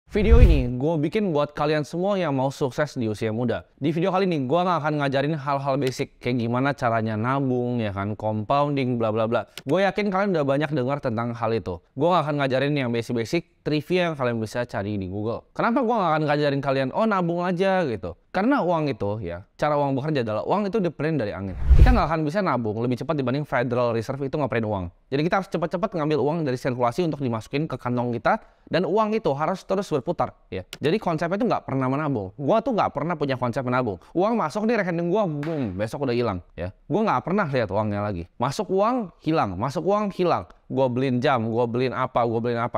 Video ini gue bikin buat kalian semua yang mau sukses di usia muda. Di video kali ini gue nggak akan ngajarin hal-hal basic kayak gimana caranya nabung, ya kan, compounding, bla bla bla. Gue yakin kalian udah banyak dengar tentang hal itu. Gue nggak akan ngajarin yang basic-basic, trivia yang kalian bisa cari di Google. Kenapa gue nggak akan ngajarin kalian, oh nabung aja gitu? Karena uang itu ya, cara uang bekerja adalah uang itu di-print dari angin. Kita nggak akan bisa nabung lebih cepat dibanding Federal Reserve itu nge-print uang. Jadi kita harus cepat-cepat ngambil uang dari sirkulasi untuk dimasukin ke kantong kita. Dan uang itu harus terus berputar ya. Jadi konsepnya itu nggak pernah menabung. Gua tuh nggak pernah punya konsep menabung. Uang masuk di rekening gua, boom, besok udah hilang ya. Gua nggak pernah lihat uangnya lagi. Masuk uang, hilang. Masuk uang, hilang. Gue beliin jam, gue beliin apa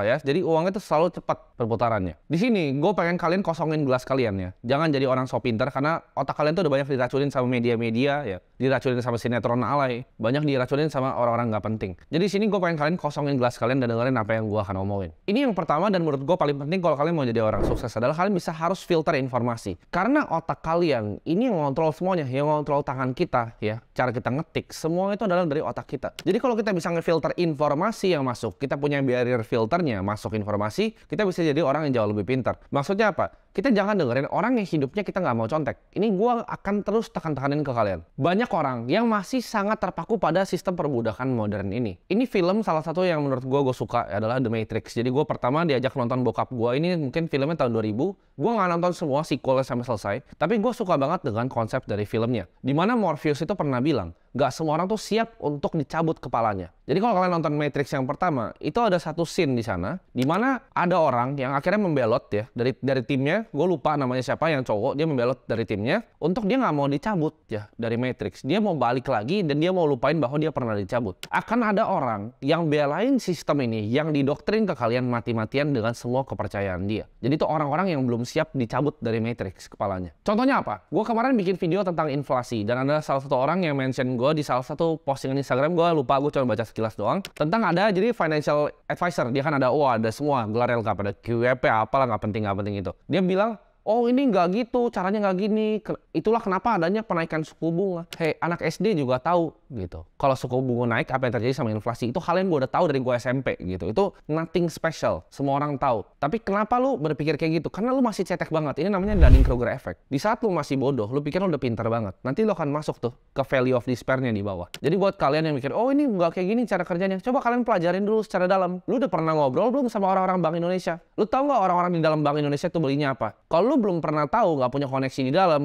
ya. Jadi uang itu selalu cepat perputarannya. Di sini gue pengen kalian kosongin gelas kalian ya. Jangan jadi orang so pintar karena otak kalian tuh udah banyak diracunin sama media-media ya. Diracunin sama sinetron alay. Banyak diracunin sama orang-orang nggak penting. Jadi di sini gue pengen kalian kosongin gelas kalian dan dengerin apa yang gue akan omongin. Ini yang pertama dan menurut gue paling penting kalau kalian mau jadi orang sukses adalah kalian harus filter informasi. Karena otak kalian ini yang ngontrol semuanya, yang ngontrol tangan kita ya. Cara kita ngetik, semua itu adalah dari otak kita. Jadi kalau kita bisa ngefilter informasi yang masuk, kita punya barrier filternya, masuk informasi, kita bisa jadi orang yang jauh lebih pintar. Maksudnya apa? Kita jangan dengerin orang yang hidupnya kita nggak mau contek. Ini gue akan terus tekan-tekanin ke kalian. Banyak orang yang masih sangat terpaku pada sistem perbudakan modern ini. Ini film salah satu yang menurut gue suka adalah The Matrix. Jadi gue pertama diajak nonton bokap gue, ini mungkin filmnya tahun 2000. Gue nggak nonton semua sequelnya sampai selesai, tapi gue suka banget dengan konsep dari filmnya. Dimana Morpheus itu pernah bilang, nggak semua orang tuh siap untuk dicabut kepalanya. Jadi kalau kalian nonton Matrix yang pertama, itu ada satu scene di sana, di mana ada orang yang akhirnya membelot ya dari timnya. Gue lupa namanya siapa, yang cowok, dia membelot dari timnya untuk dia nggak mau dicabut ya dari Matrix. Dia mau balik lagi dan dia mau lupain bahwa dia pernah dicabut. Akan ada orang yang belain sistem ini, yang didoktrin ke kalian mati-matian dengan semua kepercayaan dia. Jadi itu orang-orang yang belum siap dicabut dari Matrix kepalanya. Contohnya apa? Gue kemarin bikin video tentang inflasi dan ada salah satu orang yang mention gue di salah satu postingan Instagram. Gue lupa, gue cuma baca sekilas doang tentang ada jadi financial advisor. Dia kan ada, ada semua gelar lengkap, ada QWP apalah, nggak penting itu. Dia bilang, oh ini nggak gitu, caranya nggak gini. Itulah kenapa adanya penaikan suku bunga. Hei, anak SD juga tahu gitu. Kalau suku bunga naik, apa yang terjadi sama inflasi? Itu hal yang gue udah tahu dari gue SMP gitu. Itu nothing special, semua orang tahu. Tapi kenapa lu berpikir kayak gitu? Karena lu masih cetek banget. Ini namanya Dunning-Kruger effect. Di saat lu masih bodoh, lu pikir lu udah pintar banget. Nanti lu akan masuk tuh ke value of despair-nya di bawah. Jadi buat kalian yang mikir, oh ini nggak kayak gini cara kerjanya, coba kalian pelajarin dulu secara dalam. Lu udah pernah ngobrol belum sama orang-orang Bank Indonesia? Lu tahu nggak orang-orang di dalam Bank Indonesia tuh belinya apa? Kalau lu belum pernah tahu, nggak punya koneksi di dalam,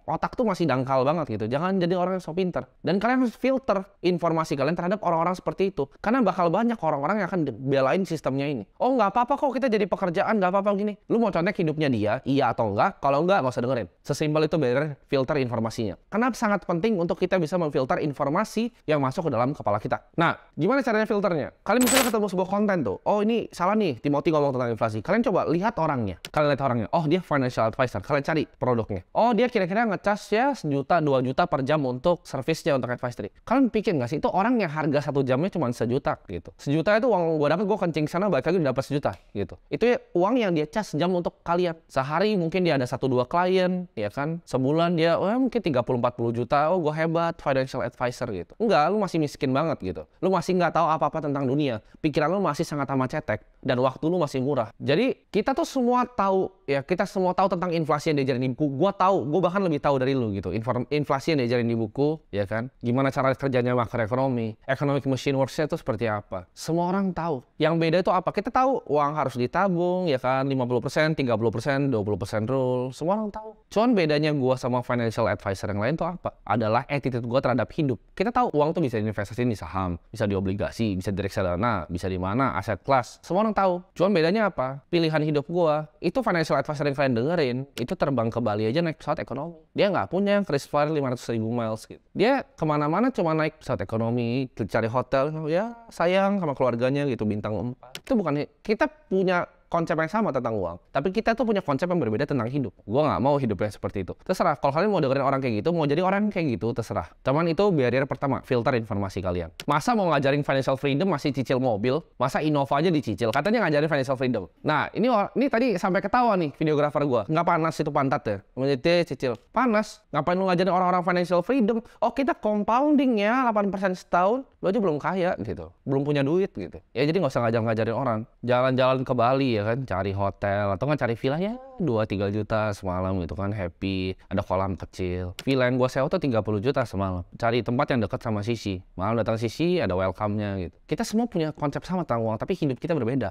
otak tuh masih dangkal banget gitu. Jangan jadi orang yang so pinter. Dan kalian harus filter informasi kalian terhadap orang-orang seperti itu. Karena bakal banyak orang-orang yang akan belain sistemnya ini. Oh nggak apa-apa kok kita jadi pekerjaan, nggak apa-apa gini. Lu mau contek hidupnya dia, iya atau enggak? Kalau enggak, nggak usah dengerin. Sesimpel itu barrier filter informasinya. Karena sangat penting untuk kita bisa memfilter informasi yang masuk ke dalam kepala kita. Nah, gimana caranya filternya? Kalian misalnya ketemu sebuah konten tuh, oh ini salah nih, Timothy ngomong tentang inflasi. Kalian coba lihat orangnya. Kalian lihat orangnya. Oh dia financial advisor. Kalian cari produknya. Oh dia kira-kira ngecas ya 1 juta 2 juta per jam untuk servisnya, untuk advisory. Kalian pikir nggak sih itu orang yang harga 1 jamnya cuma 1 juta gitu. 1 juta itu uang gue dapat, gue kencing sana balik lagi dapat 1 juta gitu. Itu ya uang yang dia cas jam untuk kalian. Sehari mungkin dia ada 1-2 klien ya kan. Sebulan dia mungkin 30-40 juta. Oh gue hebat financial advisor gitu. Enggak, lu masih miskin banget gitu. Lu masih nggak tahu apa-apa tentang dunia. Pikiran lu masih sangat amat cetek dan waktu lu masih murah. Jadi kita tuh semua tahu ya, kita semua tahu tentang inflasi yang diajarin di buku. Gue tahu, gue bahkan lebih tahu dari lu gitu. Inflasi yang diajarin di buku, ya kan? Gimana cara kerjanya makroekonomi, economic machine works-nya itu seperti apa. Semua orang tahu. Yang beda itu apa? Kita tahu uang harus ditabung, ya kan? 50%, 30%, 20% rule. Semua orang tahu. Cuman bedanya gue sama financial advisor yang lain tuh apa? Adalah attitude gue terhadap hidup. Kita tahu uang tuh bisa diinvestasiin di saham, bisa di obligasi, bisa di reksadana, bisa di mana, aset kelas. Semua orang tahu. Cuman bedanya apa? Pilihan hidup gue, itu financial advisor yang kalian dengerin, itu terbang ke Bali aja naik pesawat ekonomi. Dia nggak punya KrisFlyer 500.000 miles gitu. Dia kemana-mana cuma naik pesawat ekonomi, cari hotel, ya sayang sama keluarganya gitu, bintang 4. Itu bukan, kita punya konsep yang sama tentang uang, tapi kita tuh punya konsep yang berbeda tentang hidup. Gue nggak mau hidupnya seperti itu. Terserah, kalau kalian mau dengerin orang kayak gitu, mau jadi orang kayak gitu, terserah. Cuman itu barrier pertama, filter informasi kalian. Masa mau ngajarin financial freedom masih cicil mobil? Masa Innova aja dicicil? Katanya ngajarin financial freedom. Nah, ini tadi sampai ketawa nih videografer gue. Nggak panas itu pantat ya? Menjadi cicil. Panas. Ngapain lu ngajarin orang-orang financial freedom? Oh, kita compounding ya, 8% setahun. Lu aja belum kaya gitu. Belum punya duit gitu. Ya jadi nggak usah ngajarin orang. Jalan-jalan ke Bali ya ya kan, cari hotel atau nggak cari villa ya 2-3 juta semalam gitu kan, happy, ada kolam kecil. Villa yang gua sewa tuh 30 juta semalam. Cari tempat yang dekat sama Sisi. Malam datang Sisi ada welcome-nya gitu. Kita semua punya konsep sama tentang uang, tapi hidup kita berbeda.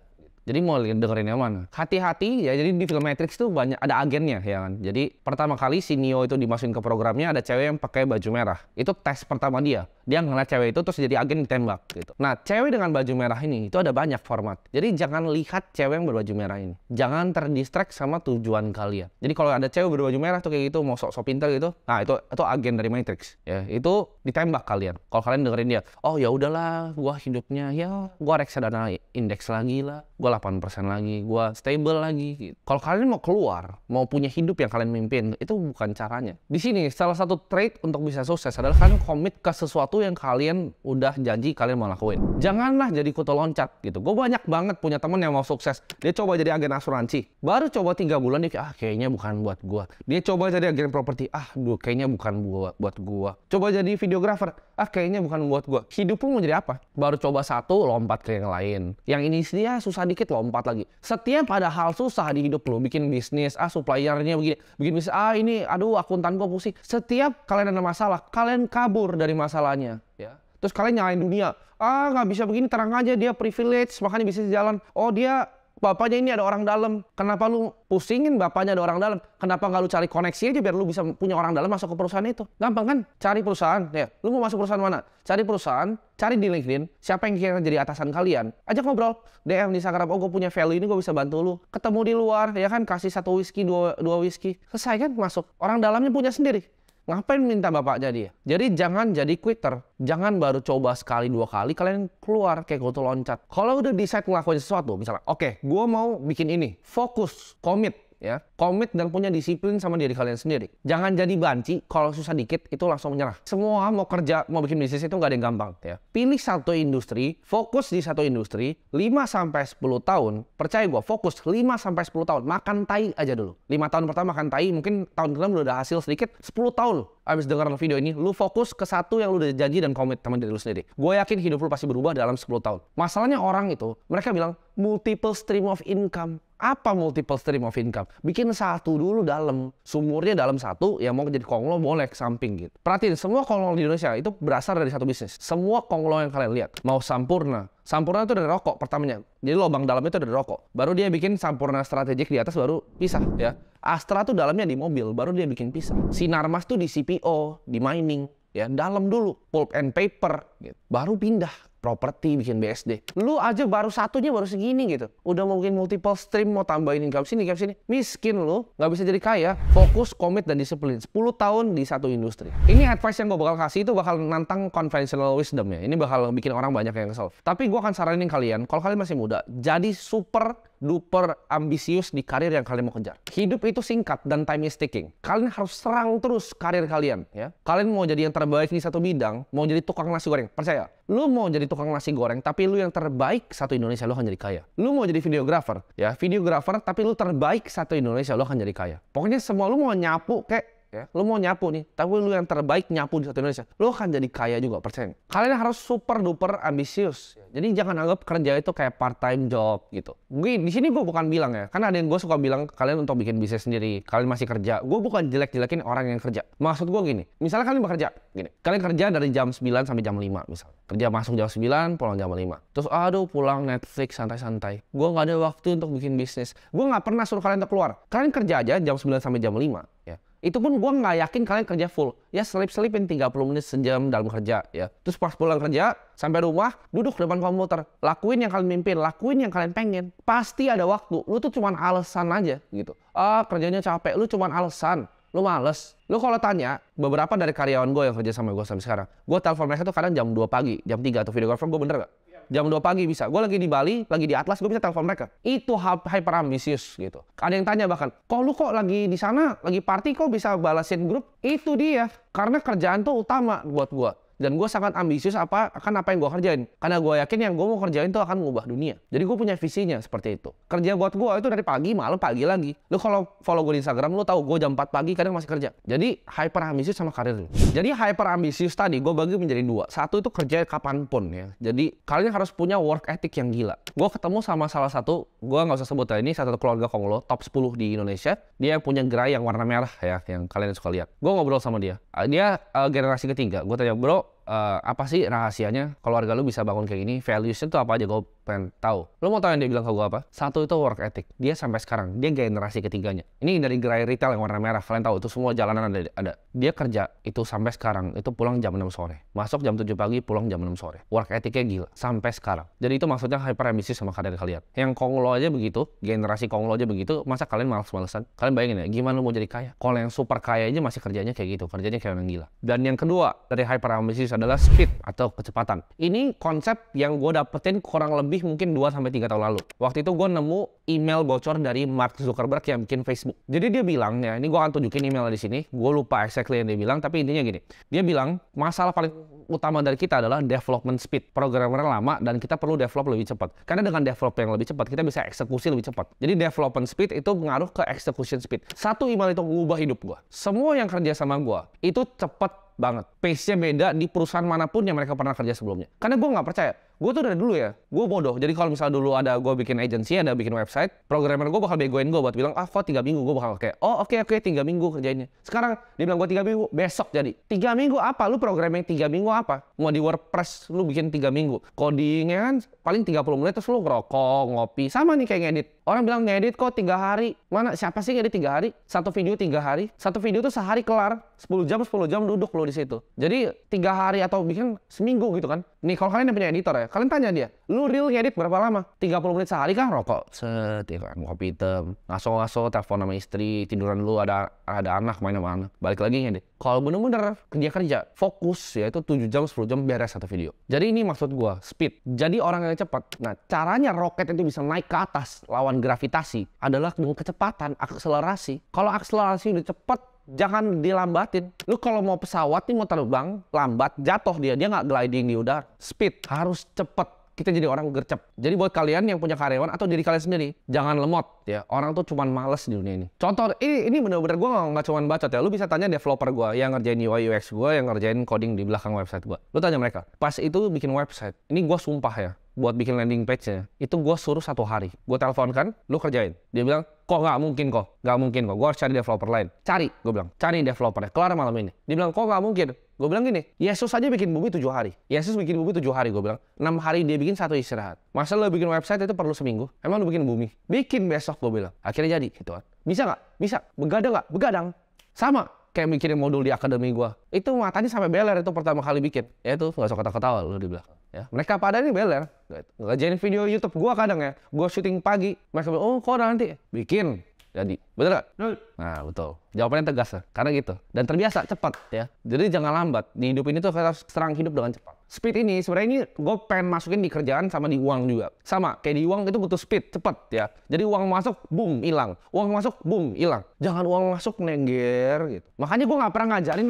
Jadi mau dengerin yang mana? Hati-hati ya, jadi di film Matrix tuh banyak ada agennya ya kan. Jadi pertama kali si Neo itu dimasukin ke programnya, ada cewek yang pakai baju merah. Itu tes pertama dia. Dia ngeliat cewek itu terus jadi agen ditembak gitu. Nah, cewek dengan baju merah ini itu ada banyak format. Jadi jangan lihat cewek yang berbaju merah ini. Jangan terdistract sama tujuan kalian. Jadi kalau ada cewek berbaju merah tuh kayak gitu mau sok-sok pintar gitu, nah itu agen dari Matrix ya. Itu ditembak kalian. Kalau kalian dengerin dia, oh ya udahlah, gua hidupnya ya gua reksadana indeks lagi lah. Gua 8% lagi, gua stable lagi gitu. Kalau kalian mau keluar, mau punya hidup yang kalian mimpin, itu bukan caranya. Di sini salah satu trait untuk bisa sukses adalah kalian komit ke sesuatu yang kalian udah janji kalian mau lakuin. Janganlah jadi kutu loncat gitu. Gue banyak banget punya temen yang mau sukses. Dia coba jadi agen asuransi. Baru coba 3 bulan dia kayaknya bukan buat gua. Dia coba jadi agen properti. Kayaknya bukan buat gua. Coba jadi videografer. Kayaknya bukan buat gua. Hidup lu mau jadi apa? Baru coba satu, lompat ke yang lain. Yang ini dia susah dikit, lompat lagi. Setiap ada hal susah di hidup lu, bikin bisnis, suppliernya begini, bikin bisnis, ini, aduh akuntan gua pusing. Setiap kalian ada masalah, kalian kabur dari masalahnya, ya. Terus kalian nyalain dunia, nggak bisa begini, terang aja dia privilege, makanya bisnis jalan. Oh dia bapaknya ini ada orang dalam. Kenapa lu pusingin bapaknya ada orang dalam? Kenapa nggak lu cari koneksi aja biar lu bisa punya orang dalam masuk ke perusahaan itu? Gampang kan? Cari perusahaan, ya. Lu mau masuk perusahaan mana? Cari perusahaan, cari di LinkedIn, siapa yang kira jadi atasan kalian. Ajak ngobrol, DM di Instagram, gue punya value ini, gue bisa bantu lu. Ketemu di luar, ya kan? Kasih 1 whisky, 2 whisky. Selesai kan? Masuk. Orang dalamnya punya sendiri. Ngapain minta bapaknya dia? Jadi jangan jadi quitter. Jangan baru coba sekali 2 kali kalian keluar kayak kutu loncat. Kalau udah decide ngelakuin sesuatu, misalnya, oke, gue mau bikin ini. Fokus, komit. Ya, komit dan punya disiplin sama diri kalian sendiri. Jangan jadi banci, kalau susah dikit itu langsung menyerah. Semua mau kerja, mau bikin bisnis itu nggak ada yang gampang. Ya. Pilih satu industri, fokus di satu industri, 5-10 tahun, percaya gue, fokus 5-10 tahun, makan tai aja dulu. 5 tahun pertama makan tai, mungkin tahun ke-6 udah hasil sedikit, 10 tahun abis dengar video ini, lu fokus ke satu yang lu udah janji dan komit sama diri lu sendiri. Gue yakin hidup lu pasti berubah dalam 10 tahun. Masalahnya orang itu, mereka bilang multiple stream of income. Apa multiple stream of income? Bikin satu dulu dalam, sumurnya dalam satu, yang mau jadi konglo boleh ke samping gitu. Perhatiin, semua konglo di Indonesia itu berasal dari satu bisnis. Semua konglo yang kalian lihat, mau Sampurna. Sampurna itu dari rokok pertamanya. Jadi lubang dalamnya itu dari rokok. Baru dia bikin Sampurna strategik di atas, baru pisah ya. Astra tuh dalamnya di mobil, baru dia bikin pisah. Sinarmas tuh di CPO, di mining. Ya, dalam dulu, pulp and paper, gitu. Baru pindah properti, bikin BSD. Lu aja baru satunya baru segini gitu. Udah mungkin multiple stream, mau tambahin income sini. Miskin lu, nggak bisa jadi kaya. Fokus, komit, dan disiplin. 10 tahun di satu industri. Ini advice yang gue bakal kasih itu bakal nantang conventional wisdom ya. Ini bakal bikin orang banyak yang kesel. Tapi gue akan saranin kalian, kalau kalian masih muda, jadi super duper ambisius di karir yang kalian mau kejar. Hidup itu singkat dan time is ticking. Kalian harus serang terus karir kalian ya. Kalian mau jadi yang terbaik di satu bidang, mau jadi tukang nasi goreng, percaya. Lu mau jadi tukang nasi goreng, tapi lu yang terbaik satu Indonesia, lu akan jadi kaya. Lu mau jadi videografer, ya videografer, tapi lu terbaik satu Indonesia, lu akan jadi kaya. Pokoknya semua lu mau nyapu kayak ya, lu mau nyapu nih, tapi lu yang terbaik nyapu di satu Indonesia, lu akan jadi kaya juga, percaya. Kalian harus super duper ambisius. Jadi jangan anggap kerja itu kayak part time job gitu. Mungkin di sini gue bukan bilang ya, karena ada yang gue suka bilang kalian untuk bikin bisnis sendiri, kalian masih kerja. Gue bukan jelek-jelekin orang yang kerja. Maksud gue gini, misalnya kalian bekerja, gini, kalian kerja dari jam 9 sampai jam 5 misalnya. Kerja masuk jam 9, pulang jam 5. Terus pulang Netflix santai-santai. Gue nggak ada waktu untuk bikin bisnis. Gue nggak pernah suruh kalian untuk keluar. Kalian kerja aja jam 9 sampai jam 5 ya. Itu pun gue nggak yakin kalian kerja full. Ya selip-selipin 30 menit sejam dalam kerja ya. Terus pas pulang kerja, sampai rumah, duduk depan komputer. Lakuin yang kalian mimpin, lakuin yang kalian pengen. Pasti ada waktu. Lu tuh cuman alasan aja gitu. Kerjanya capek, lu cuman alasan. Lu males. Lu kalau tanya, beberapa dari karyawan gue yang kerja sama gue sampai sekarang, gue telepon mereka tuh kadang jam 2 pagi, jam 3 atau videografer, gue bener gak? Jam 2 pagi bisa. Gue lagi di Bali, lagi di Atlas, gue bisa telepon mereka. Itu hyper ambisius gitu. Ada yang tanya bahkan, lu kok lagi di sana, lagi party kok bisa balasin grup? Itu dia. Karena kerjaan tuh utama buat gue. Dan gue sangat ambisius akan apa yang gue kerjain. Karena gue yakin yang gue mau kerjain tuh akan mengubah dunia. Jadi gue punya visinya seperti itu. Kerja buat gue itu dari pagi, malam, pagi lagi. Lu kalau follow gue di Instagram, lu tahu gue jam 4 pagi kadang masih kerja. Jadi hyper ambisius sama karir. Jadi hyper ambisius tadi gue bagi menjadi dua. Satu itu kerja kapanpun ya. Jadi kalian harus punya work ethic yang gila. Gue ketemu sama salah satu, gue nggak usah sebut ini, satu keluarga Konglo, top 10 di Indonesia. Dia punya gerai yang warna merah ya, yang kalian suka lihat. Gue ngobrol sama dia. Dia generasi ketiga. Gue tanya, bro, apa sih rahasianya keluarga lu bisa bangun kayak gini? Values-nya tuh apa aja? Gue pengen tahu. Lu mau tahu yang dia bilang ke gue apa? Satu itu work ethic. Dia sampai sekarang, dia generasi ketiganya. Ini dari gerai retail yang warna merah. Kalian tahu itu semua jalanan ada. Dia kerja itu sampai sekarang, itu pulang jam 6 sore. Masuk jam 7 pagi, pulang jam 6 sore. Work ethicnya gila. Sampai sekarang. Jadi itu maksudnya hyper ambisius sama karir kalian. Yang Konglo aja begitu, generasi Konglo aja begitu, masa kalian males-malesan? Kalian bayangin ya, gimana lu mau jadi kaya? Kalau yang super kaya aja masih kerjanya kayak gitu. Kerjanya kayak orang gila. Dan yang kedua dari hyper ambisius adalah speed atau kecepatan. Ini konsep yang gue dapetin kurang lebih mungkin 2-3 tahun lalu. Waktu itu gue nemu email bocor dari Mark Zuckerberg yang bikin Facebook. Jadi dia bilang, ya ini gue akan tunjukin emailnya di sini. Gue lupa exactly yang dia bilang, tapi intinya gini. Dia bilang masalah paling utama dari kita adalah development speed. Programmer lama dan kita perlu develop lebih cepat. Karena dengan develop yang lebih cepat, kita bisa eksekusi lebih cepat. Jadi development speed itu mengaruh ke execution speed. Satu email itu mengubah hidup gue. Semua yang kerja sama gue itu cepat banget. Pace-nya beda di perusahaan manapun yang mereka pernah kerja sebelumnya. Karena gue nggak percaya. Gue tuh dari dulu ya, gue bodoh. Jadi kalau misalnya dulu ada gue bikin agency, ada bikin website, programmer gue bakal begoin gue buat bilang, kok 3 minggu. Gue bakal kayak, oh oke 3 minggu kerjainnya. Sekarang dia bilang gue 3 minggu, besok jadi. 3 minggu apa? Lu programming 3 minggu apa? Mau di WordPress lu bikin 3 minggu. Codingnya kan paling 30 menit terus lu ngerokok, ngopi. Sama nih kayak ngedit. Orang bilang ngedit kok 3 hari. Mana siapa sih ngedit 3 hari? Satu video 3 hari. Satu video tuh sehari kelar. 10 jam duduk lu di situ. Jadi 3 hari atau bikin seminggu gitu kan. Nih kalau kalian yang punya editor ya, kalian tanya dia, lu real ngedit berapa lama? 30 menit sehari kan rokok, set, ya kan, ngopi hitam, ngaso-ngaso, telepon sama istri, tiduran lu ada anak main sama anak, balik lagi ngedit. Kalau bener-bener kerja, fokus ya itu 7 jam, 10 jam beres satu video. Jadi ini maksud gua, speed. Jadi orang yang cepat. Nah, caranya roket itu bisa naik ke atas lawan gravitasi adalah dengan kecepatan, akselerasi. Kalau akselerasi udah cepat, jangan dilambatin. Lu kalau mau pesawat nih mau terbang, lambat, jatuh dia nggak gliding di udara. Speed, harus cepet. Kita jadi orang gercep. Jadi buat kalian yang punya karyawan atau diri kalian sendiri, jangan lemot ya. Orang tuh cuman males di dunia ini. Contoh, ini bener-bener gue nggak cuman bacot ya. Lu bisa tanya developer gue yang ngerjain UI UX gue, yang ngerjain coding di belakang website gue. Lu tanya mereka, pas itu bikin website, ini gue sumpah ya, buat bikin landing page-nya, itu gue suruh 1 hari. Gue telepon kan, lu kerjain. Dia bilang, nggak mungkin kok. Gue harus cari developer lain. Gue bilang, cari developernya, kelar malam ini. Dia bilang, kok nggak mungkin? Gue bilang gini, Yesus aja bikin bumi 7 hari. Yesus bikin bumi 7 hari, gue bilang. 6 hari dia bikin 1 istirahat. Masa lo bikin website itu perlu seminggu? Emang lo bikin bumi? Bikin besok, gue bilang. Akhirnya jadi, gitu kan. Bisa nggak? Bisa. Begadang nggak? Begadang. Sama kayak bikin modul di akademi gue. Itu matanya sampai beler itu pertama kali bikin. Ya itu, nggak usah ketawa-ketawa lo di belakang. Ya, mereka pada ini beler. Ngerjain video YouTube gue kadang ya. Gue syuting pagi. Mereka bilang, oh kok nanti? Bikin. Jadi, betul nggak? Nah, betul. Jawabannya tegas ya, karena gitu. Dan terbiasa, cepat ya. Jadi jangan lambat. Di hidup ini tuh kita harus serang hidup dengan cepat. Speed ini sebenarnya ini gue pengen masukin di kerjaan sama di uang juga. Sama, kayak di uang itu butuh speed, cepat ya. Jadi uang masuk, boom, hilang. Uang masuk, boom, hilang. Jangan uang masuk nengger gitu. Makanya gue nggak pernah ngajarin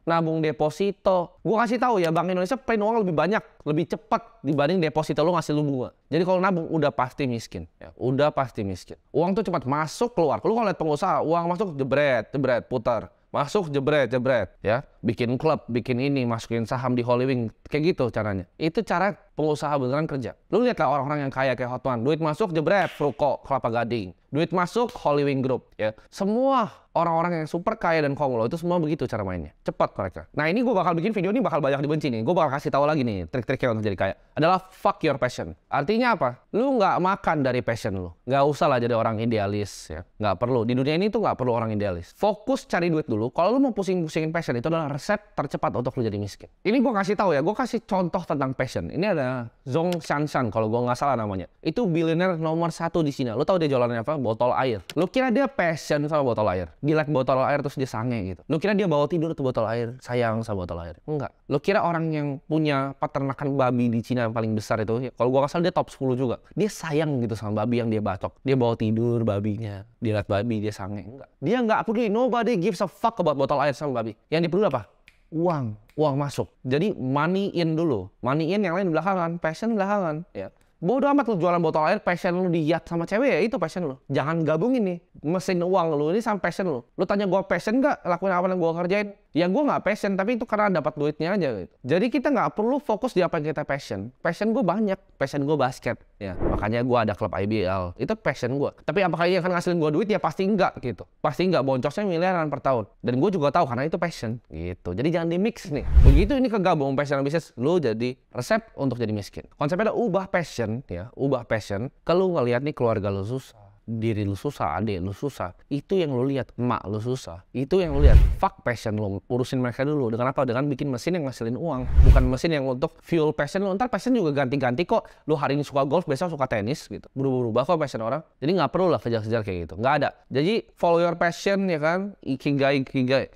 nabung deposito. Gue kasih tahu ya, Bank Indonesia print uang lebih banyak, lebih cepat dibanding deposito lo ngasih lu bunga. Jadi kalau nabung udah pasti miskin, ya. Udah pasti miskin. Uang tuh cepat masuk keluar. Lu kalau lihat pengusaha, uang masuk jebret, putar. Masuk jebret, ya. Bikin klub, bikin ini, masukin saham di Holywing. Kayak gitu caranya. Itu cara pengusaha beneran kerja. Lu lihat lah orang-orang yang kaya kayak Hotman. Duit masuk jebret, Fruko, Kelapa Gading. Duit masuk Holywing Group, ya. Semua orang-orang yang super kaya dan Konglo itu semua begitu cara mainnya. Cepat mereka. Nah ini gue bakal bikin video ini bakal banyak dibenci nih. Gue bakal kasih tahu lagi nih trik-triknya untuk jadi kaya. Adalah fuck your passion. Artinya apa? Lu nggak makan dari passion lu. Nggak usah lah jadi orang idealis ya. Nggak perlu. Di dunia ini tuh nggak perlu orang idealis. Fokus cari duit dulu. Kalau lu mau pusing-pusingin passion itu adalah resep tercepat untuk lu jadi miskin. Ini gue kasih tahu ya. Gue kasih contoh tentang passion. Ini ada Zhong Shanshan kalau gue nggak salah namanya. Itu billionaire nomor 1 di Cina. Lu tahu dia jualannya apa? Botol air. Lu kira dia passion sama botol air? Dia like botol air terus dia sange gitu. Lu kira dia bawa tidur tuh botol air, sayang sama botol air? Enggak. Lu kira orang yang punya peternakan babi di Cina yang paling besar itu, ya, kalau gua nggak salah dia top 10 juga. Dia sayang gitu sama babi yang dia bacok. Dia bawa tidur babinya. Dia lihat babi, dia sange. Enggak. Dia nggak peduli. Nobody gives a fuck about botol air sama babi. Yang dia peduli apa? uang masuk. Jadi money in dulu, money in yang lain belakangan, passion belakangan, ya. Bodoh amat lu jualan botol air, passion lu diat sama cewek ya itu passion lu. Jangan gabungin nih mesin uang lu ini sama passion lu. Lu tanya gua passion nggak lakuin apa yang gua kerjain? Ya gua nggak passion, tapi itu karena dapat duitnya aja gitu. Jadi kita nggak perlu fokus di apa yang kita passion. Passion gua banyak, passion gua basket. Ya makanya gua ada klub IBL, itu passion gua. Tapi apakah ini akan ngasilin gua duit? Ya pasti enggak gitu. Pasti enggak, boncosnya miliaran per tahun. Dan gua juga tahu karena itu passion gitu. Jadi jangan di mix nih. Begitu ini kegabung passion dan bisnis, lu jadi resep untuk jadi miskin. Konsepnya ada ubah passion. Ya, ubah passion. Kalau ngelihat nih keluarga lu susah, diri lu susah, adik lu susah, itu yang lu lihat, emak lu susah, itu yang lu lihat. Fuck passion lu, urusin mereka dulu. Dengan apa? Dengan bikin mesin yang ngasilin uang, bukan mesin yang untuk fuel passion lu. Ntar passion juga ganti-ganti kok. Lu hari ini suka golf, besok suka tenis gitu. Berubah-ubah kok passion orang. Jadi nggak perlu lah kejar-kejar kayak gitu, nggak ada. Jadi follow your passion ya kan, ikigai,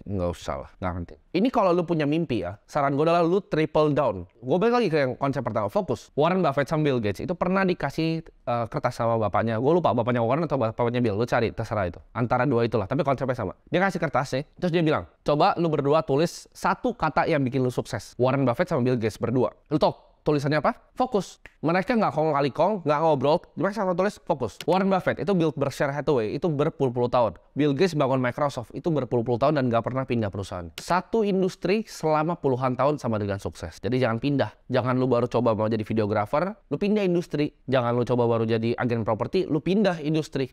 nggak usah lah, nggak penting. Ini kalau lu punya mimpi ya, saran gue adalah lu triple down. Gue balik lagi ke yang konsep pertama, fokus. Warren Buffett sama Bill Gates itu pernah dikasih kertas sama bapaknya. Gue lupa bapaknya Warren atau bapaknya Bill, lu cari, terserah itu. Antara dua itulah, tapi konsepnya sama. Dia kasih kertas nih, terus dia bilang, coba lu berdua tulis satu kata yang bikin lu sukses. Warren Buffett sama Bill Gates berdua. Lu tau tulisannya apa? Fokus. Mereka nggak kong kali kong, nggak ngobrol. Mereka sama tulis fokus. Warren Buffett itu build Berkshire Hathaway itu berpuluh-puluh tahun. Bill Gates bangun Microsoft itu berpuluh-puluh tahun dan nggak pernah pindah perusahaan. Satu industri selama puluhan tahun sama dengan sukses. Jadi jangan pindah. Jangan lu baru coba mau jadi videographer, lu pindah industri. Jangan lu coba baru jadi agen properti, lu pindah industri.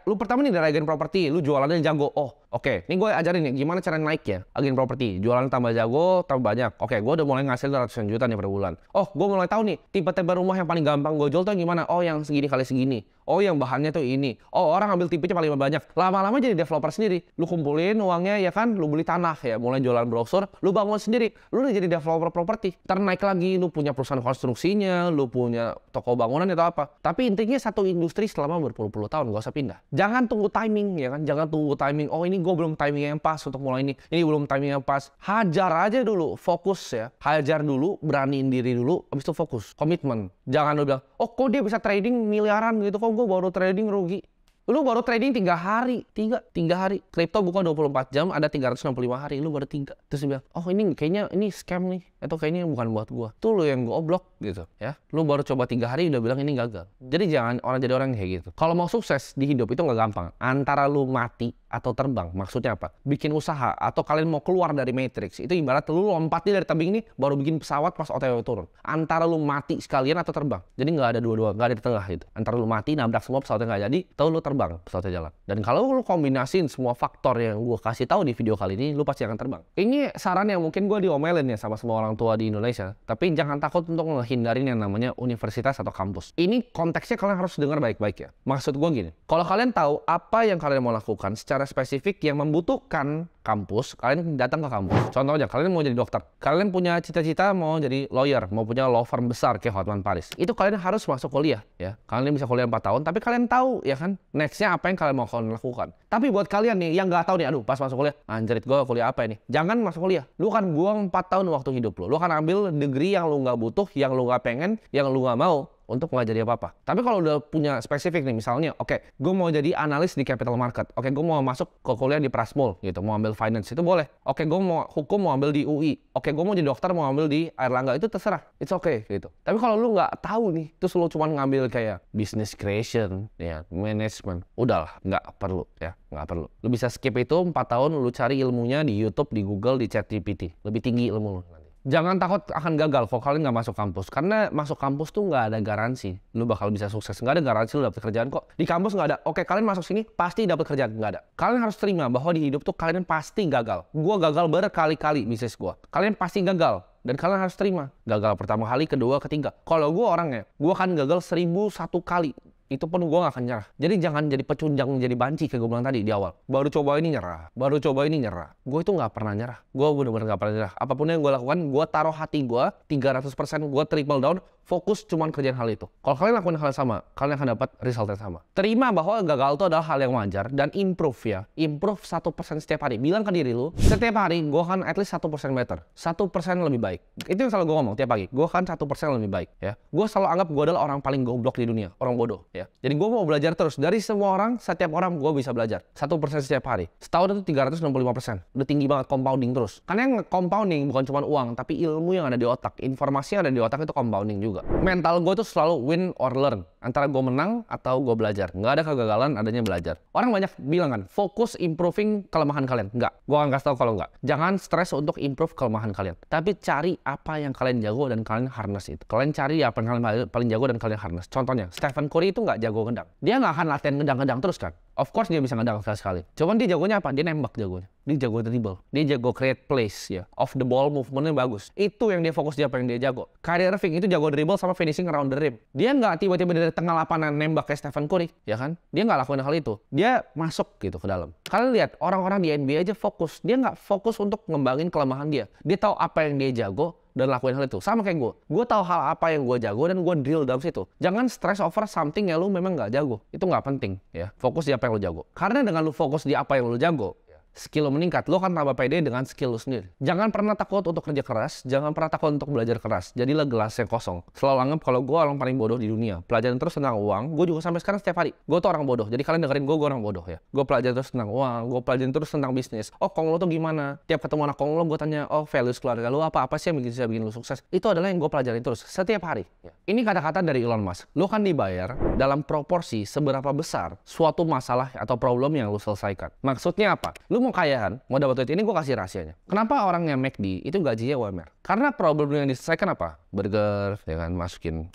Lu pertama nih dari agen properti, lu jualannya jago. Oh, oke. Ini gue ajarin nih gimana cara naik ya agen properti. Jualan tambah jago, tambah banyak. Oke, gue udah mulai ngasilin ratusan juta nih per bulan. Oh, gue mulai tahu nih tipe-tipe rumah yang paling gampang gue jual tuh gimana. Oh, yang segini kali segini. Oh, yang bahannya tuh ini. Oh, orang ambil tipenya paling banyak. Lama-lama jadi developer sendiri. Lu kumpulin uangnya ya kan, lu beli tanah ya, mulai jualan brosur, lu bangun sendiri. Lu udah jadi developer properti. Ntar naik lagi, lu punya perusahaan konstruksinya, lu punya toko bangunan atau apa. Tapi intinya satu industri selama berpuluh-puluh tahun, gak usah pindah. Jangan tunggu timing ya kan, jangan tunggu timing. Oh, ini gue belum timing yang pas untuk mulai ini. Ini belum timing yang pas. Hajar aja dulu, fokus ya. Hajar dulu, beraniin diri dulu, habis itu fokus, komitmen. Jangan lu bilang, oh kok dia bisa trading miliaran gitu, kok gue baru trading rugi. Lu baru trading 3 hari, 3 hari. Kripto buka 24 jam, ada 365 hari, lu baru 3. Terus dia bilang, oh ini kayaknya ini scam nih, atau kayaknya bukan buat gua. Tuh lu yang goblok gitu ya. Lu baru coba 3 hari udah bilang ini gagal. Jadi jangan jadi orang kayak gitu. Kalau mau sukses di hidup itu nggak gampang. Antara lu mati atau terbang. Maksudnya apa? Bikin usaha atau kalian mau keluar dari matrix. Itu ibarat lu lompatnya dari tebing ini baru bikin pesawat pas OTW turun. Antara lu mati sekalian atau terbang. Jadi nggak ada dua-dua, nggak ada di tengah itu. Antara lu mati nabrak semua pesawatnya nggak jadi, atau lu terbang pesawatnya jalan. Dan kalau lu kombinasiin semua faktor yang gue kasih tahu di video kali ini, lu pasti akan terbang. Ini saran yang mungkin gue diomelin ya sama semua orang tua di Indonesia. Tapi jangan takut untuk menghindarin yang namanya universitas atau kampus. Ini konteksnya kalian harus dengar baik-baik ya. Maksud gue gini, kalau kalian tahu apa yang kalian mau lakukan secara spesifik yang membutuhkan kampus, kalian datang ke kampus. Contohnya, kalian mau jadi dokter. Kalian punya cita-cita mau jadi lawyer, mau punya law firm besar kayak Hotman Paris. Itu kalian harus masuk kuliah ya. Kalian bisa kuliah 4 tahun, tapi kalian tahu ya kan, nextnya apa yang kalian mau lakukan. Tapi buat kalian nih yang nggak tahu nih, aduh pas masuk kuliah, anjrit gue kuliah apa ini? Jangan masuk kuliah. Lu kan buang 4 tahun waktu hidup lu. Lu kan ambil degree yang lu nggak butuh, yang lu nggak pengen, yang lu nggak mau, untuk nggak jadi apa-apa. Tapi kalau udah punya spesifik nih, misalnya, oke, gue mau jadi analis di capital market. Oke, gue mau masuk ke kuliah di Prasmul, gitu, mau ambil finance, itu boleh. Oke, gue mau hukum, mau ambil di UI. Oke, gue mau jadi dokter, mau ambil di Airlangga, itu terserah. It's okay, gitu. Tapi kalau lu nggak tahu nih, terus lu cuma ngambil kayak business creation, ya, management, udahlah, nggak perlu, ya, nggak perlu. Lu bisa skip itu 4 tahun, lu cari ilmunya di YouTube, di Google, di ChatGPT. Lebih tinggi ilmu lu. Jangan takut akan gagal kalau kalian nggak masuk kampus. Karena masuk kampus tuh nggak ada garansi lu bakal bisa sukses. Nggak ada garansi lu dapet kerjaan kok. Di kampus nggak ada, oke kalian masuk sini pasti dapet kerjaan. Nggak ada. Kalian harus terima bahwa di hidup tuh kalian pasti gagal. Gua gagal berkali-kali bisnis gua. Kalian pasti gagal. Dan kalian harus terima. Gagal pertama kali, kedua, ketiga. Kalau gua orangnya, gua akan gagal 1001 kali. Itu pun gue gak akan nyerah. Jadi jangan jadi pecundang, jadi banci kayak gue bilang tadi di awal. Baru coba ini nyerah, baru coba ini nyerah. Gue itu gak pernah nyerah. Gue bener-bener gak pernah nyerah. Apapun yang gue lakukan, gue taruh hati gue 300%, gue triple down, Fokus cuman kerjain hal itu. Kalau kalian lakuin hal yang sama, kalian akan dapat result yang sama. Terima bahwa gagal itu adalah hal yang wajar dan improve ya. Improve 1% setiap hari. Bilang ke diri lu, setiap hari gue akan at least 1% better. 1% lebih baik. Itu yang selalu gue ngomong tiap pagi. Gue akan 1% lebih baik ya. Gue selalu anggap gue adalah orang paling goblok di dunia. Orang bodoh ya. Jadi gue mau belajar terus. Dari semua orang, setiap orang gue bisa belajar. 1% setiap hari. Setahun itu 365%. Udah tinggi banget, compounding terus. Karena yang compounding bukan cuma uang, tapi ilmu yang ada di otak. Informasi yang ada di otak itu compounding juga. Mental gue tuh selalu win or learn. Antara gue menang atau gue belajar. Nggak ada kegagalan, adanya belajar. Orang banyak bilang kan, fokus improving kelemahan kalian. Nggak. Gue akan kasih tau kalau nggak. Jangan stres untuk improve kelemahan kalian. Tapi cari apa yang kalian jago dan kalian harness itu. Kalian cari apa yang kalian paling jago dan kalian harness. Contohnya, Stephen Curry itu nggak jago ngedang. Dia nggak akan latihan ngedang-ngedang terus kan. Of course dia bisa ngedang sekali. Cuman dia jagonya apa? Dia nembak jagonya. Dia jago dribble. Dia jago create plays ya. Off the ball movementnya bagus. Itu yang dia fokus, dia apa yang dia jago. Kyrie Irving itu jago dribble sama finishing around the rim. Dia nggak tiba-tiba dari tengah lapangan nembak kayak Stephen Curry, ya kan? Dia nggak lakuin hal itu. Dia masuk gitu ke dalam. Kalian lihat orang-orang di NBA aja fokus. Dia nggak fokus untuk ngembangin kelemahan dia. Dia tahu apa yang dia jago dan lakuin hal itu. Sama kayak gue. Gue tahu hal apa yang gue jago dan gue drill dalam situ. Jangan stress over something yang lu memang nggak jago. Itu nggak penting ya. Fokus di apa yang lu jago. Karena dengan lu fokus di apa yang lu jago, skill lo meningkat, lo akan tambah pede dengan skill lo sendiri. Jangan pernah takut untuk kerja keras, jangan pernah takut untuk belajar keras. Jadilah gelas yang kosong. Selalu anggap kalau gue orang paling bodoh di dunia. Pelajaran terus tentang uang, gue juga sampai sekarang setiap hari. Gue tuh orang bodoh, jadi kalian dengerin gue orang bodoh ya. Gue pelajarin terus tentang uang, gue pelajarin terus tentang bisnis. Oh, Kong lo tuh gimana? Tiap ketemu anak Kong lo, gue tanya, oh values keluarga lo apa sih yang bisa bikin lo sukses? Itu adalah yang gue pelajarin terus, setiap hari. Ya. Ini kata-kata dari Elon Musk. Lo kan dibayar dalam proporsi seberapa besar suatu masalah atau problem yang lo selesaikan. Maksudnya apa? Lo mau kaya kan? Mau dapat duit, ini gue kasih rahasianya. Kenapa orang yang McD itu gajinya UMR? Karena problem yang diselesaikan apa? Burger, ya kan, masukin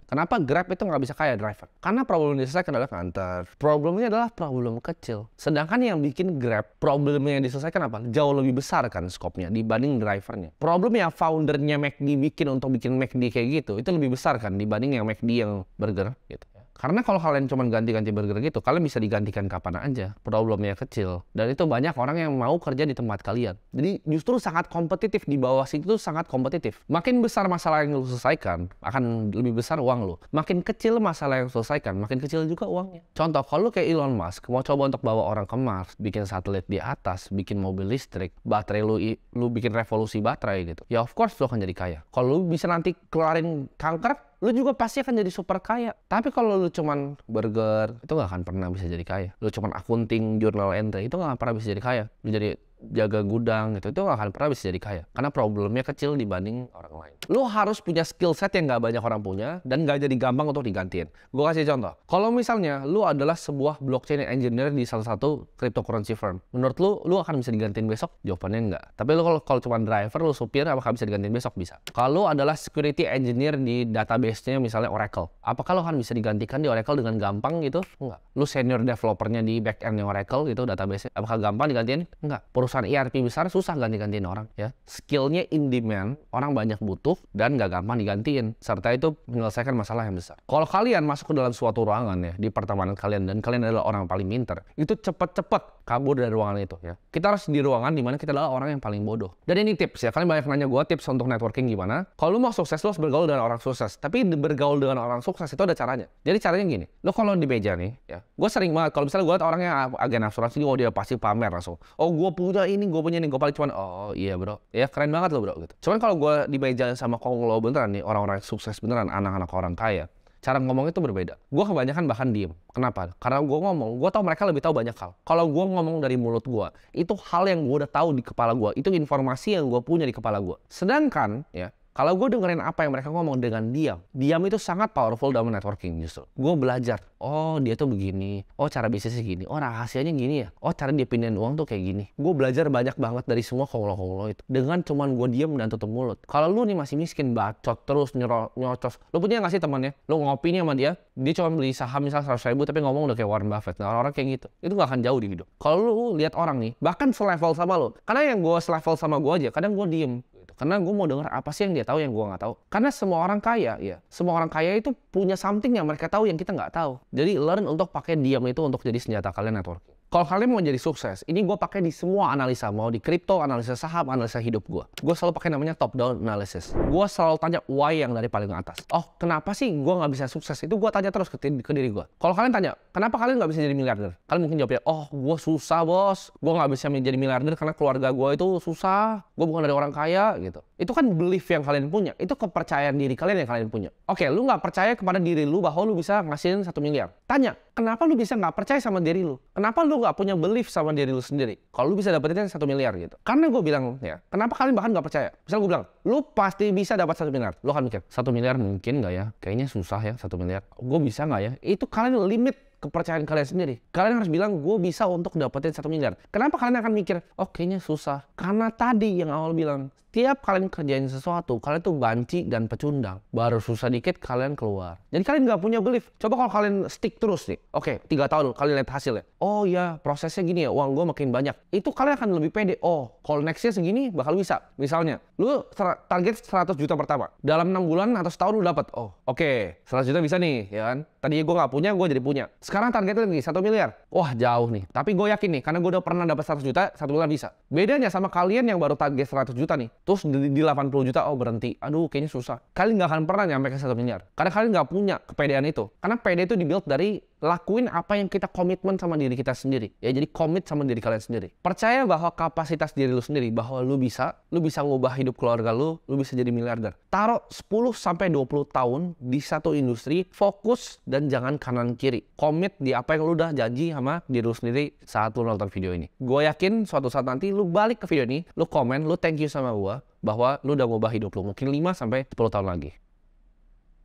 Kenapa Grab itu nggak bisa kaya driver? Karena problem yang diselesaikan adalah nganter. Problemnya adalah problem kecil. Sedangkan yang bikin Grab, problemnya yang diselesaikan apa? Jauh lebih besar kan skopnya dibanding drivernya. Problem yang foundernya McD bikin untuk bikin McD kayak gitu, itu lebih besar kan dibanding yang McD yang burger gitu. Karena kalau kalian cuma ganti-ganti burger gitu, kalian bisa digantikan kapan aja. Problemnya kecil. Dan itu banyak orang yang mau kerja di tempat kalian. Jadi justru sangat kompetitif. Di bawah situ sangat kompetitif. Makin besar masalah yang lu selesaikan, akan lebih besar uang lu. Makin kecil masalah yang lu selesaikan, makin kecil juga uangnya. Contoh, kalau lu kayak Elon Musk, mau coba untuk bawa orang ke Mars, bikin satelit di atas, bikin mobil listrik, baterai lu bikin revolusi baterai gitu. Ya of course lu akan jadi kaya. Kalau lu bisa nanti keluarin kanker, lu juga pasti akan jadi super kaya. Tapi kalau lu cuman burger, itu gak akan pernah bisa jadi kaya. Lu cuman akunting, journal entry, itu gak akan pernah bisa jadi kaya. Lu jadi jaga gudang gitu, itu gak akan pernah bisa jadi kaya. Karena problemnya kecil dibanding orang lain. Lu harus punya skill set yang gak banyak orang punya, dan gak jadi gampang untuk digantiin. Gue kasih contoh. Kalau misalnya lu adalah sebuah blockchain engineer di salah satu cryptocurrency firm, menurut lu akan bisa digantiin besok? Jawabannya enggak. Tapi lu kalau cuma driver, lu supir, apakah bisa digantiin besok? Bisa. Kalau lu adalah security engineer di database-nya misalnya Oracle, apakah lu akan bisa digantikan di Oracle dengan gampang gitu? Enggak. Lu senior developernya di back-end Oracle gitu, database-nya, apakah gampang digantiin? Enggak. Perusahaan ERP besar susah ganti-gantiin orang ya. Skillnya in demand, orang banyak butuh dan nggak gampang digantiin. Serta itu menyelesaikan masalah yang besar. Kalau kalian masuk ke dalam suatu ruangan ya di pertemanan kalian dan kalian adalah orang yang paling pintar, itu cepet-cepet kabur dari ruangan itu ya. Kita harus di ruangan dimana kita adalah orang yang paling bodoh. Dan ini tips ya. Kalian banyak nanya gue tips untuk networking gimana. Kalau lu mau sukses, lu harus bergaul dengan orang sukses. Tapi bergaul dengan orang sukses itu ada caranya. Jadi caranya gini. Lu kalau di meja nih ya. Gue sering banget kalau misalnya gue liat orang yang agen asuransi, oh dia pasti pamer langsung. Oh gue punya ini, gue punya ini, gue paling cuman, oh iya bro, ya keren banget lo bro gitu. Cuman kalau gue di meja sama Kong lo beneran nih, orang-orang sukses beneran, anak-anak orang kaya, cara ngomong itu berbeda. Gue kebanyakan bahkan diem. Kenapa? Karena gue ngomong, gue tahu mereka lebih tahu banyak hal. Kalau gue ngomong dari mulut gue, itu hal yang gue udah tahu di kepala gue, itu informasi yang gue punya di kepala gue. Sedangkan ya, kalau gue dengerin apa yang mereka ngomong dengan diam itu sangat powerful dalam networking justru. Gue belajar, oh dia tuh begini, oh cara bisnisnya gini, oh rahasianya gini ya, oh cara dia pindahin uang tuh kayak gini. Gue belajar banyak banget dari semua konglo-konglo itu. Dengan cuman gue diam dan tutup mulut. Kalau lu nih masih miskin, bacot terus, nyocos. Lu punya gak sih temannya? Lu ngopi nih sama dia cuma beli saham misalnya 100.000 tapi ngomong udah kayak Warren Buffett. Nah orang-orang kayak gitu, itu gak akan jauh di hidup. Kalau lu lihat orang nih, bahkan selevel sama lu, karena yang gue selevel sama gue aja, kadang gue diem. Karena gue mau denger apa sih yang dia tahu yang gue nggak tahu. Karena semua orang kaya, ya. Semua orang kaya itu punya something yang mereka tahu yang kita nggak tahu. Jadi learn untuk pakai diam itu untuk jadi senjata kalian networking. Kalau kalian mau jadi sukses, ini gue pakai di semua analisa, mau di kripto, analisa saham, analisa hidup gue. Gue selalu pakai namanya top down analysis. Gue selalu tanya why yang dari paling atas. Oh, kenapa sih gue nggak bisa sukses? Itu gue tanya terus ke diri gue. Kalau kalian tanya, kenapa kalian nggak bisa jadi miliarder? Kalian mungkin jawabnya, oh gue susah bos, gue nggak bisa menjadi miliarder karena keluarga gue itu susah, gue bukan dari orang kaya gitu. Itu kan belief yang kalian punya, itu kepercayaan diri kalian yang kalian punya. Oke, lu nggak percaya kepada diri lu bahwa lu bisa ngasihin 1 miliar. Tanya, kenapa lu bisa nggak percaya sama diri lu? Kenapa lu nggak punya belief sama diri lu sendiri? Kalau lu bisa dapetin 1 miliar gitu. Karena gue bilang ya, kenapa kalian bahkan nggak percaya? Misal gue bilang, lu pasti bisa dapat 1 miliar. Lu akan mikir, 1 miliar mungkin nggak ya? Kayaknya susah ya 1 miliar. Gue bisa nggak ya? Itu kalian limit kepercayaan kalian sendiri. Kalian harus bilang, gue bisa untuk dapetin 1 miliar. Kenapa kalian akan mikir, oh kayaknya susah? Karena tadi yang awal bilang, tiap kalian kerjain sesuatu, kalian tuh banci dan pecundang. Baru susah dikit, kalian keluar. Jadi kalian nggak punya belief. Coba kalau kalian stick terus nih. Oke, 3 tahun kalian lihat hasilnya. Oh ya, prosesnya gini ya, uang gue makin banyak. Itu kalian akan lebih pede. Oh, kalau nextnya segini bakal bisa. Misalnya, lu target 100 juta pertama. Dalam 6 bulan atau setahun lu dapat. Oh, oke, 100 juta bisa nih, ya kan? Tadi gue nggak punya, gue jadi punya. Sekarang targetnya lagi 1 miliar. Wah, jauh nih. Tapi gue yakin nih, karena gue udah pernah dapat 100 juta, 1 bulan bisa. Bedanya sama kalian yang baru target 100 juta nih. Terus di 80 juta, oh berhenti. Aduh, kayaknya susah. Kalian nggak akan pernah nyampe ke 1 miliar. Karena kalian nggak punya kepedean itu. Karena pede itu dibuild dari lakuin apa yang kita komitmen sama diri kita sendiri. Ya, jadi komit sama diri kalian sendiri. Percaya bahwa kapasitas diri lu sendiri, bahwa lu bisa ngubah hidup keluarga lu bisa jadi miliarder. Taruh 10-20 tahun di satu industri, fokus dan jangan kanan kiri. Komit di apa yang lu udah janji sama diri lu sendiri saat lu nonton video ini. Gue yakin suatu saat nanti lu balik ke video ini, lu komen, lu thank you sama gue bahwa lu udah ngubah hidup lu mungkin 5-10 tahun lagi.